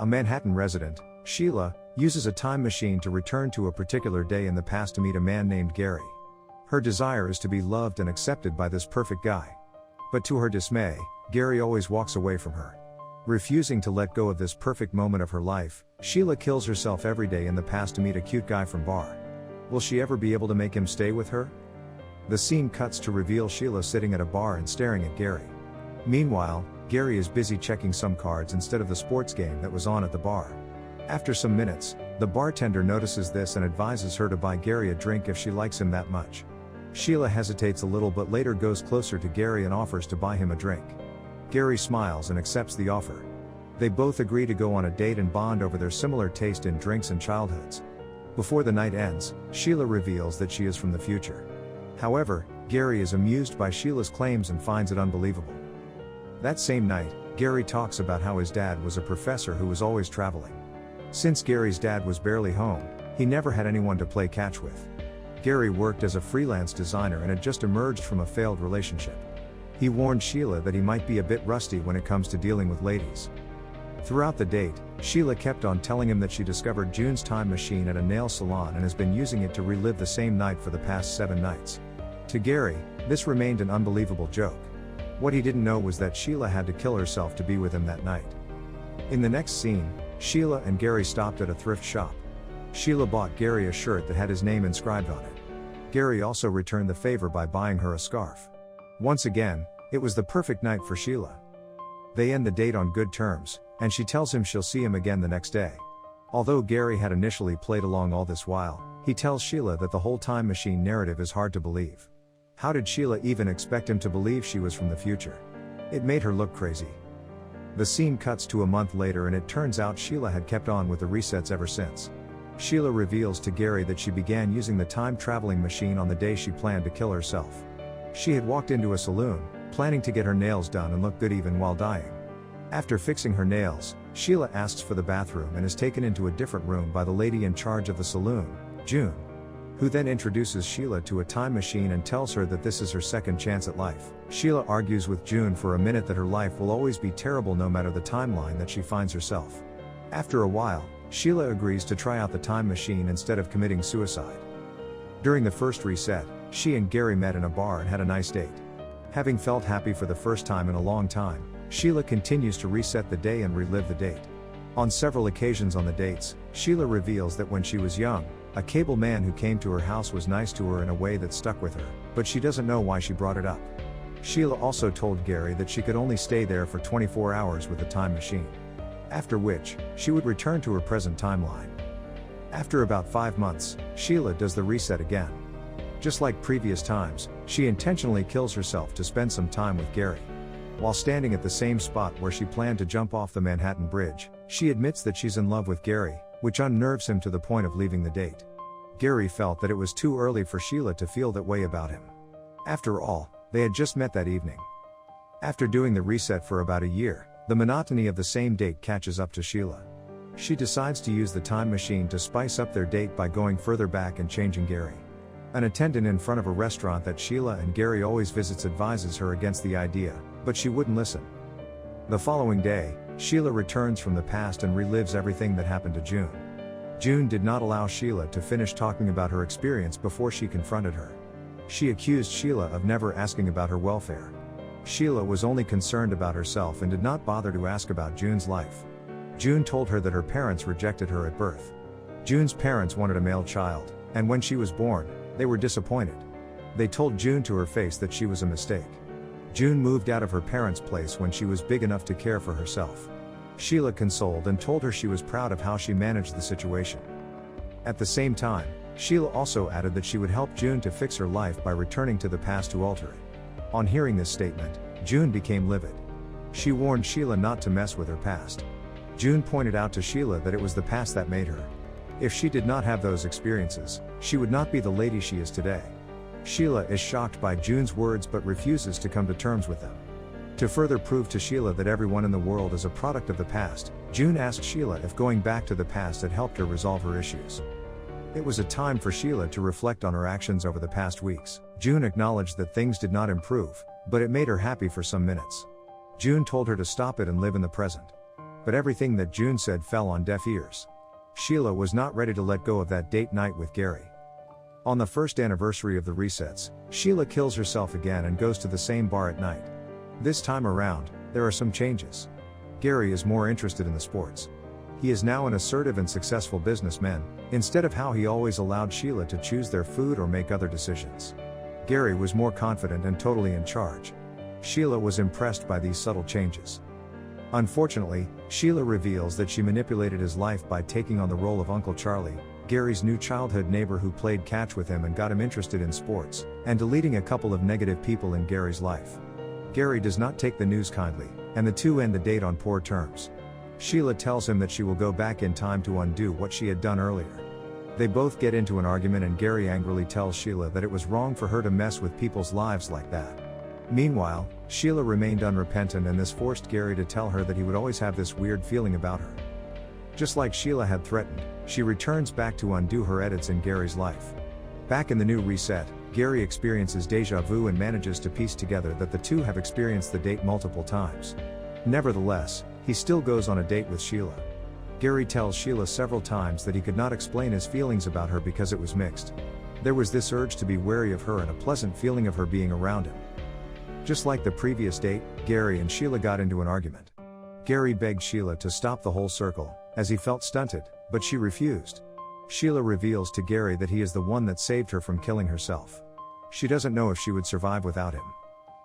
A Manhattan resident, Sheila, uses a time machine to return to a particular day in the past to meet a man named Gary. Her desire is to be loved and accepted by this perfect guy. But to her dismay, Gary always walks away from her. Refusing to let go of this perfect moment of her life, Sheila kills herself every day in the past to meet a cute guy from bar. Will she ever be able to make him stay with her? The scene cuts to reveal Sheila sitting at a bar and staring at Gary. Meanwhile, Gary is busy checking some cards instead of the sports game that was on at the bar. After some minutes, the bartender notices this and advises her to buy Gary a drink if she likes him that much. Sheila hesitates a little but later goes closer to Gary and offers to buy him a drink. Gary smiles and accepts the offer. They both agree to go on a date and bond over their similar taste in drinks and childhoods. Before the night ends, Sheila reveals that she is from the future. However, Gary is amused by Sheila's claims and finds it unbelievable. That same night, Gary talks about how his dad was a professor who was always traveling. Since Gary's dad was barely home, he never had anyone to play catch with. Gary worked as a freelance designer and had just emerged from a failed relationship. He warned Sheila that he might be a bit rusty when it comes to dealing with ladies. Throughout the date, Sheila kept on telling him that she discovered June's time machine at a nail salon and has been using it to relive the same night for the past 7 nights. To Gary, this remained an unbelievable joke. What he didn't know was that Sheila had to kill herself to be with him that night. In the next scene, Sheila and Gary stopped at a thrift shop. Sheila bought Gary a shirt that had his name inscribed on it. Gary also returned the favor by buying her a scarf. Once again, it was the perfect night for Sheila. They end the date on good terms, and she tells him she'll see him again the next day. Although Gary had initially played along all this while, he tells Sheila that the whole time machine narrative is hard to believe. How did Sheila even expect him to believe she was from the future? It made her look crazy. The scene cuts to a month later and it turns out Sheila had kept on with the resets ever since. Sheila reveals to Gary that she began using the time-traveling machine on the day she planned to kill herself. She had walked into a saloon, planning to get her nails done and look good even while dying. After fixing her nails, Sheila asks for the bathroom and is taken into a different room by the lady in charge of the saloon, June, who then introduces Sheila to a time machine and tells her that this is her second chance at life. Sheila argues with June for a minute that her life will always be terrible no matter the timeline that she finds herself. After a while, Sheila agrees to try out the time machine instead of committing suicide. During the first reset, she and Gary met in a bar and had a nice date. Having felt happy for the first time in a long time, Sheila continues to reset the day and relive the date. On several occasions on the dates, Sheila reveals that when she was young, a cable man who came to her house was nice to her in a way that stuck with her, but she doesn't know why she brought it up. Sheila also told Gary that she could only stay there for 24 hours with the time machine. After which, she would return to her present timeline. After about 5 months, Sheila does the reset again. Just like previous times, she intentionally kills herself to spend some time with Gary. While standing at the same spot where she planned to jump off the Manhattan Bridge, she admits that she's in love with Gary, which unnerves him to the point of leaving the date. Gary felt that it was too early for Sheila to feel that way about him. After all, they had just met that evening. After doing the reset for about a year, the monotony of the same date catches up to Sheila. She decides to use the time machine to spice up their date by going further back and changing Gary. An attendant in front of a restaurant that Sheila and Gary always visits advises her against the idea, but she wouldn't listen. The following day, Sheila returns from the past and relives everything that happened to June. June did not allow Sheila to finish talking about her experience before she confronted her. She accused Sheila of never asking about her welfare. Sheila was only concerned about herself and did not bother to ask about June's life. June told her that her parents rejected her at birth. June's parents wanted a male child, and when she was born, they were disappointed. They told June to her face that she was a mistake. June moved out of her parents' place when she was big enough to care for herself. Sheila consoled and told her she was proud of how she managed the situation. At the same time, Sheila also added that she would help June to fix her life by returning to the past to alter it. On hearing this statement, June became livid. She warned Sheila not to mess with her past. June pointed out to Sheila that it was the past that made her. If she did not have those experiences, she would not be the lady she is today. Sheila is shocked by June's words but refuses to come to terms with them. To further prove to Sheila that everyone in the world is a product of the past, June asked Sheila if going back to the past had helped her resolve her issues. It was a time for Sheila to reflect on her actions over the past weeks. June acknowledged that things did not improve, but it made her happy for some minutes. June told her to stop it and live in the present. But everything that June said fell on deaf ears. Sheila was not ready to let go of that date night with Gary. On the first anniversary of the resets, Sheila kills herself again and goes to the same bar at night. This time around, there are some changes. Gary is more interested in the sports. He is now an assertive and successful businessman, instead of how he always allowed Sheila to choose their food or make other decisions. Gary was more confident and totally in charge. Sheila was impressed by these subtle changes. Unfortunately, Sheila reveals that she manipulated his life by taking on the role of Uncle Charlie, Gary's new childhood neighbor who played catch with him and got him interested in sports, and deleting a couple of negative people in Gary's life. Gary does not take the news kindly, and the two end the date on poor terms. Sheila tells him that she will go back in time to undo what she had done earlier. They both get into an argument and Gary angrily tells Sheila that it was wrong for her to mess with people's lives like that. Meanwhile, Sheila remained unrepentant and this forced Gary to tell her that he would always have this weird feeling about her. Just like Sheila had threatened, she returns back to undo her edits in Gary's life. Back in the new reset, Gary experiences deja vu and manages to piece together that the two have experienced the date multiple times. Nevertheless, he still goes on a date with Sheila. Gary tells Sheila several times that he could not explain his feelings about her because it was mixed. There was this urge to be wary of her and a pleasant feeling of her being around him. Just like the previous date, Gary and Sheila got into an argument. Gary begged Sheila to stop the whole circle, as he felt stunted, but she refused. Sheila reveals to Gary that he is the one that saved her from killing herself. She doesn't know if she would survive without him.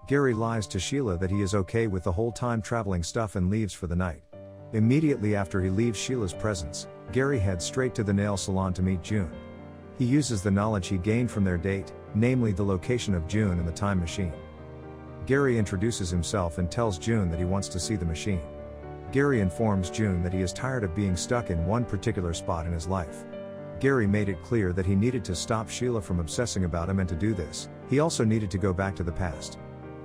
Gary lies to Sheila that he is okay with the whole time traveling stuff and leaves for the night. Immediately after he leaves Sheila's presence, Gary heads straight to the nail salon to meet June. He uses the knowledge he gained from their date, namely the location of June and the time machine. Gary introduces himself and tells June that he wants to see the machine. Gary informs June that he is tired of being stuck in one particular spot in his life. Gary made it clear that he needed to stop Sheila from obsessing about him, and to do this, he also needed to go back to the past.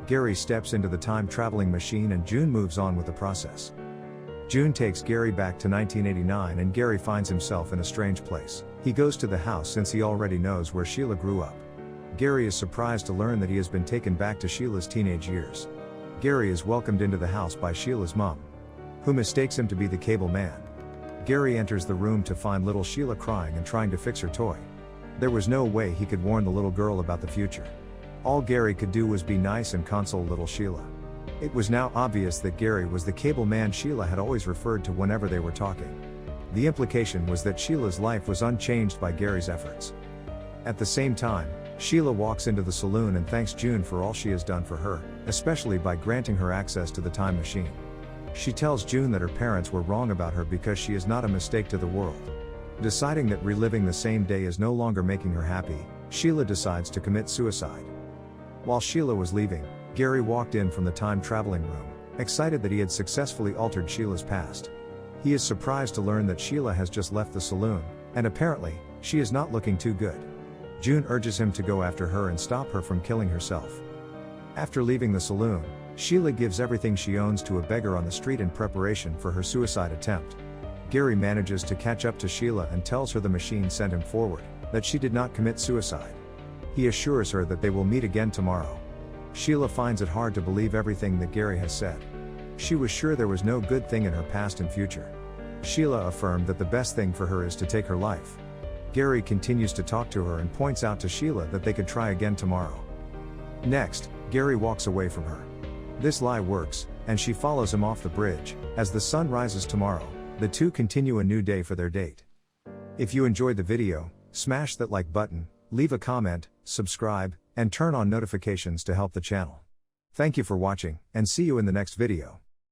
Gary steps into the time-traveling machine and June moves on with the process. June takes Gary back to 1989 and Gary finds himself in a strange place. He goes to the house since he already knows where Sheila grew up. Gary is surprised to learn that he has been taken back to Sheila's teenage years. Gary is welcomed into the house by Sheila's mom, who mistakes him to be the cable man. Gary enters the room to find little Sheila crying and trying to fix her toy. There was no way he could warn the little girl about the future. All Gary could do was be nice and console little Sheila. It was now obvious that Gary was the cable man Sheila had always referred to whenever they were talking. The implication was that Sheila's life was unchanged by Gary's efforts. At the same time, Sheila walks into the saloon and thanks June for all she has done for her, especially by granting her access to the time machine. She tells June that her parents were wrong about her because she is not a mistake to the world. Deciding that reliving the same day is no longer making her happy, Sheila decides to commit suicide. While Sheila was leaving, Gary walked in from the time-traveling room, excited that he had successfully altered Sheila's past. He is surprised to learn that Sheila has just left the saloon, and apparently, she is not looking too good. June urges him to go after her and stop her from killing herself. After leaving the saloon, Sheila gives everything she owns to a beggar on the street in preparation for her suicide attempt. Gary manages to catch up to Sheila and tells her the machine sent him forward, that she did not commit suicide. He assures her that they will meet again tomorrow. Sheila finds it hard to believe everything that Gary has said. She was sure there was no good thing in her past and future. Sheila affirmed that the best thing for her is to take her life. Gary continues to talk to her and points out to Sheila that they could try again tomorrow. Next, Gary walks away from her. This lie works, and she follows him off the bridge. As the sun rises tomorrow, the two continue a new day for their date. If you enjoyed the video, smash that like button, leave a comment, subscribe, and turn on notifications to help the channel. Thank you for watching, and see you in the next video.